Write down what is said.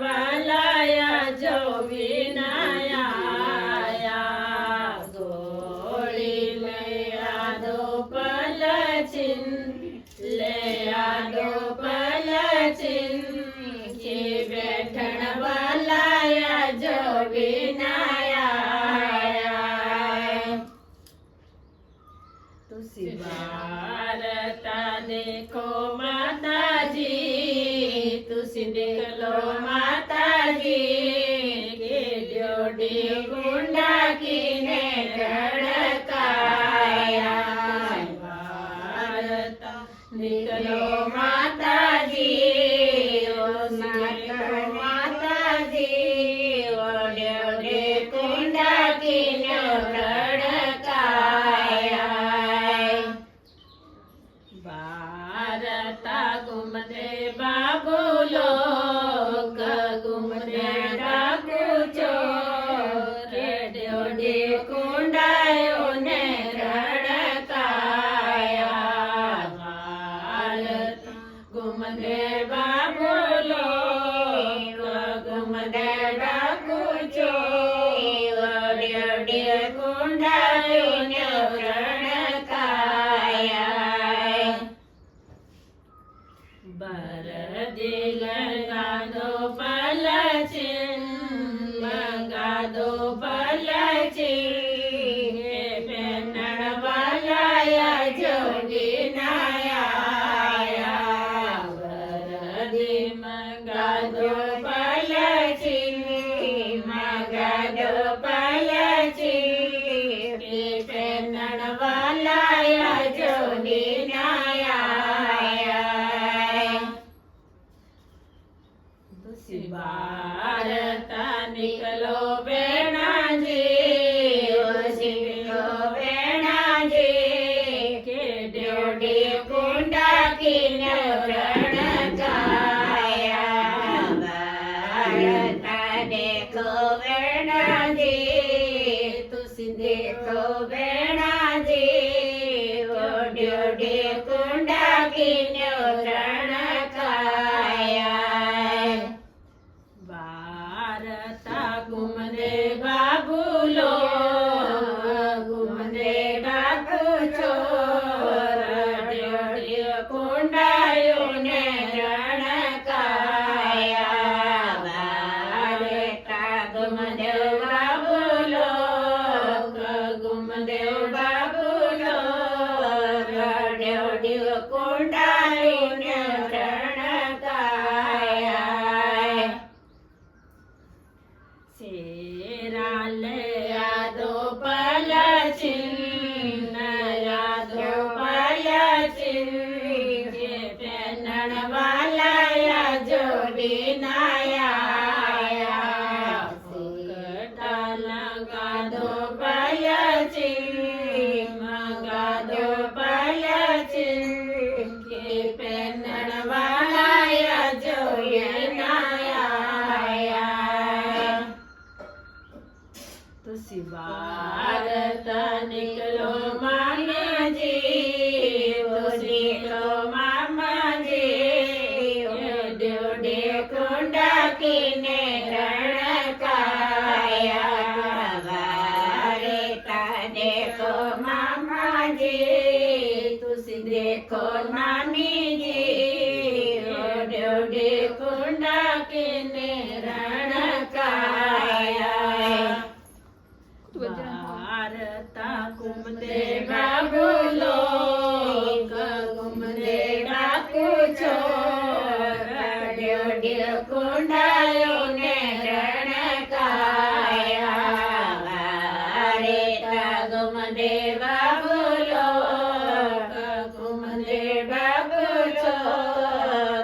વાલાયા જો વિનાયા ગોળી લે આદો પલચિન લે આદો પલચિન કે બેઠણ વાલાયા જો વિનાયા तुसी वारता देखो माताजी तुसी देख लो माताजी के ड्योडी गुंडा कीने रड़काया वारता देख लो माताजी माताजी ओ ड्योडी गुंडा कीने रड़काया भारता घुमदे बाबूलो घुमदे डाकू चोर ड्योडी कुंडायो ने रड़काया भारता घुमदे बाबूलो घुमदे डाकू चोर ड्योडी कुंडायो ने रड़काया गादो पलचिन गादो पलचिन पेनड़ वालाया जो विनाया वरदी गादो पलचिन गादो पलचिन पेनड़ वालाया जो विनाया भारता निकलो बेना जी निकलो बेना जी के ड्योडी कुंडा कीने रड़काया भारता देखो बेना जी तुसी देखो बेना जी ओ ड्योडी कुंडा कीने रड़काया घुमदे बाबूलो घुमदे डाकू चोर ड्योडी कुंडायो ने रड़काया भारता घुमदे बाबूलो घुमदे बाबूलो ड्योडी कुंडायो ने रड़काया शेराले यादो पलचिन यादो पलचिन के पेनड़ वालाया जो विनाया गादो पलचिन गादो पलचिन के पेनड़ वालाया जो विनाया तुसी भारता निकलो मामा जी तुसी निकलो मामा जी ड्योडी कुंडा कीने रड़काया भारता देखो मामा जी तुसी देखो नानी जी ड्योडी कुंडा कीने रड़काया भारता घुमदे बाबूलो घुमदे डाकू चोर ड्योडी कुंडायो ने रड़काया भारता घुमदे बाबूलो